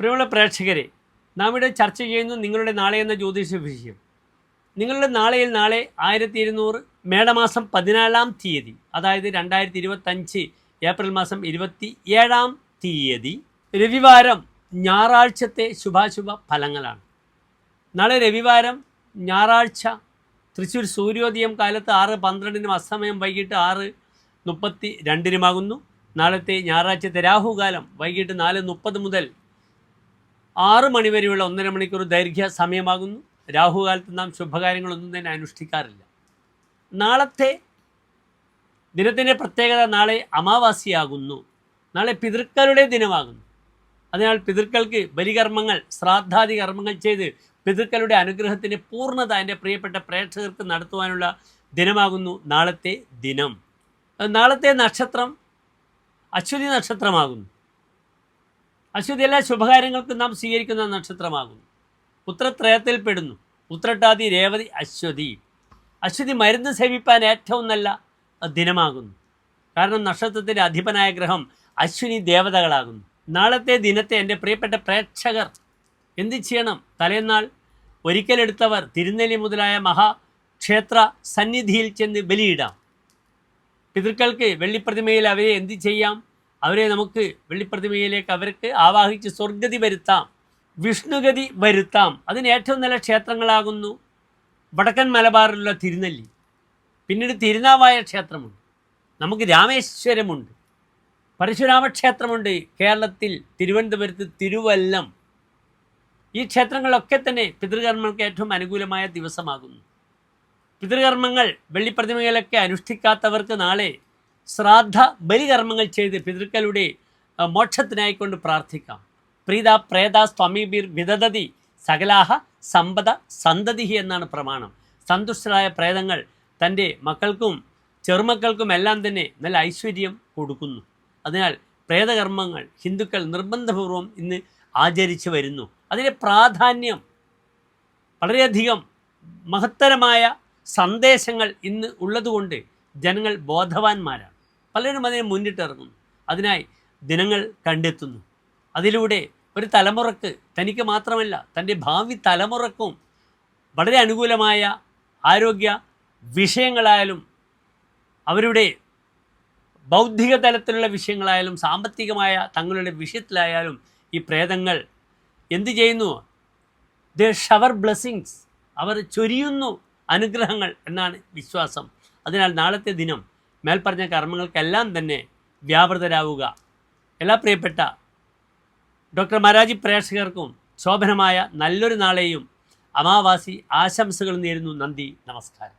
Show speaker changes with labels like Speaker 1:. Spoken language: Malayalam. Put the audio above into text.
Speaker 1: പ്രിയമുള്ള പ്രേക്ഷകരെ, നാം ഇവിടെ ചർച്ച ചെയ്യുന്നു നിങ്ങളുടെ നാളെ എന്ന ജ്യോതിഷ വിഷയം. നിങ്ങളുടെ നാളെ 1200 മേടമാസം 14-ാം തീയതി, അതായത് 2025 ഏപ്രിൽ മാസം 27-ാം തീയതി രവിവാരം ഞായറാഴ്ചത്തെ ശുഭാശുഭ ഫലങ്ങളാണ്. നാളെ രവിവാരം ഞായറാഴ്ച തൃശ്ശൂർ സൂര്യോദയം കാലത്ത് 6:12-നും അസ്തമയം വൈകിട്ട് 6:32-നുമാകുന്നു. നാളത്തെ ഞായറാഴ്ചത്തെ രാഹുകാലം വൈകിട്ട് 4:30 മുതൽ 6 മണി വരെയുള്ള 1.5 മണിക്കൂർ ദൈർഘ്യ സമയമാകുന്നു. രാഹുകാലത്ത് നാം ശുഭകാര്യങ്ങളൊന്നും തന്നെ അനുഷ്ഠിക്കാറില്ല. നാളത്തെ ദിനത്തിൻ്റെ പ്രത്യേകത, നാളെ അമാവാസിയാകുന്നു. നാളെ പിതൃക്കളുടെ ദിനമാകുന്നു. അതിനാൽ പിതൃക്കൾക്ക് ബലികർമ്മങ്ങൾ, ശ്രാദ്ധാദി കർമ്മങ്ങൾ ചെയ്ത് പിതൃക്കളുടെ അനുഗ്രഹത്തിൻ്റെ പൂർണ്ണത എൻ്റെ പ്രിയപ്പെട്ട പ്രേക്ഷകർക്ക് നടത്തുവാനുള്ള ദിനമാകുന്നു നാളത്തെ ദിനം. നാളത്തെ നക്ഷത്രം അശ്വതി നക്ഷത്രമാകുന്നു. അശ്വതി എല്ലാ ശുഭകാര്യങ്ങൾക്കും നാം സ്വീകരിക്കുന്ന നക്ഷത്രമാകുന്നു. ഉത്രത്രയത്തിൽപ്പെടുന്നു. ഉത്രട്ടാതി, രേവതി, അശ്വതി. അശ്വതി മരുന്ന് സേവിപ്പാൻ ഏറ്റവും നല്ല ദിനമാകുന്നു. കാരണം നക്ഷത്രത്തിൻ്റെ അധിപനായ ഗ്രഹം അശ്വിനി ദേവതകളാകുന്നു. നാളത്തെ ദിനത്തെ എൻ്റെ പ്രിയപ്പെട്ട പ്രേക്ഷകർ എന്ത് ചെയ്യണം? തലേന്നാൾ ഒരിക്കലെടുത്തവർ തിരുനെല്ലി മുതലായ മഹാക്ഷേത്ര സന്നിധിയിൽ ചെന്ന് ബലിയിടാം. പിതൃക്കൾക്ക് വെള്ളിപ്രതിമയിൽ അവരെ എന്ത് ചെയ്യാം? അവരെ നമുക്ക് വെള്ളിപ്രതിമയിലേക്ക് അവർക്ക് ആവാഹിച്ച് സ്വർഗതി വരുത്താം, വിഷ്ണുഗതി വരുത്താം. അതിന് ഏറ്റവും നല്ല ക്ഷേത്രങ്ങളാകുന്നു വടക്കൻ മലബാറിലുള്ള തിരുനെല്ലി, പിന്നീട് തിരുനാവായ ക്ഷേത്രമുണ്ട്, നമുക്ക് രാമേശ്വരമുണ്ട്, പരശുരാമക്ഷേത്രമുണ്ട്, കേരളത്തിൽ തിരുവനന്തപുരത്ത് തിരുവല്ലം. ഈ ക്ഷേത്രങ്ങളൊക്കെ തന്നെ പിതൃകർമ്മങ്ങൾക്ക് ഏറ്റവും അനുകൂലമായ ദിവസമാകുന്നു. പിതൃകർമ്മങ്ങൾ വെള്ളിപ്രതിമകളൊക്കെ അനുഷ്ഠിക്കാത്തവർക്ക് നാളെ ശ്രാദ്ധ ബലികർമ്മങ്ങൾ ചെയ്ത് പിതൃക്കളുടെ മോക്ഷത്തിനായിക്കൊണ്ട് പ്രാർത്ഥിക്കാം. പ്രീത പ്രേത സ്വാമീബിർ വിദദതി സകലാഹ സമ്പദ സന്തതി എന്നാണ് പ്രമാണം. സന്തുഷ്ടരായ പ്രേതങ്ങൾ തൻ്റെ മക്കൾക്കും ചെറുമക്കൾക്കും എല്ലാം തന്നെ നല്ല ഐശ്വര്യം കൊടുക്കുന്നു. അതിനാൽ പ്രേതകർമ്മങ്ങൾ ഹിന്ദുക്കൾ നിർബന്ധപൂർവം ഇന്ന് ആചരിച്ചു വരുന്നു. അതിൻ്റെ പ്രാധാന്യം, വളരെയധികം മഹത്തരമായ സന്ദേശങ്ങൾ ഇന്ന് ഉള്ളതുകൊണ്ട് ജനങ്ങൾ ബോധവാന്മാരാണ്. പലരും അതിനെ മുന്നിട്ടിറങ്ങുന്നു. അതിനായി ദിനങ്ങൾ കണ്ടെത്തുന്നു. അതിലൂടെ ഒരു തലമുറക്ക്, തനിക്ക് മാത്രമല്ല തൻ്റെ ഭാവി തലമുറക്കും വളരെ അനുകൂലമായ ആരോഗ്യ വിഷയങ്ങളായാലും അവരുടെ ബൗദ്ധിക തലത്തിലുള്ള വിഷയങ്ങളായാലും സാമ്പത്തികമായ തങ്ങളുടെ വിഷയത്തിലായാലും ഈ പ്രേതങ്ങൾ എന്ത് ചെയ്യുന്നു? ദേ ഷവർ ബ്ലെസ്സിങ്സ്, അവർ ചൊരിയുന്നു അനുഗ്രഹങ്ങൾ എന്നാണ് വിശ്വാസം. അതിനാൽ നാളത്തെ ദിനം മേൽപ്പറഞ്ഞ കർമ്മങ്ങൾക്കെല്ലാം തന്നെ വ്യാപൃതരാവുക. എല്ലാ പ്രിയപ്പെട്ട ഡോക്ടർ മാരാജി പ്രേക്ഷകർക്കും ശോഭനമായ നല്ലൊരു നാളെയും അമാവാസി ആശംസകൾ നേരുന്നു. നന്ദി, നമസ്കാരം.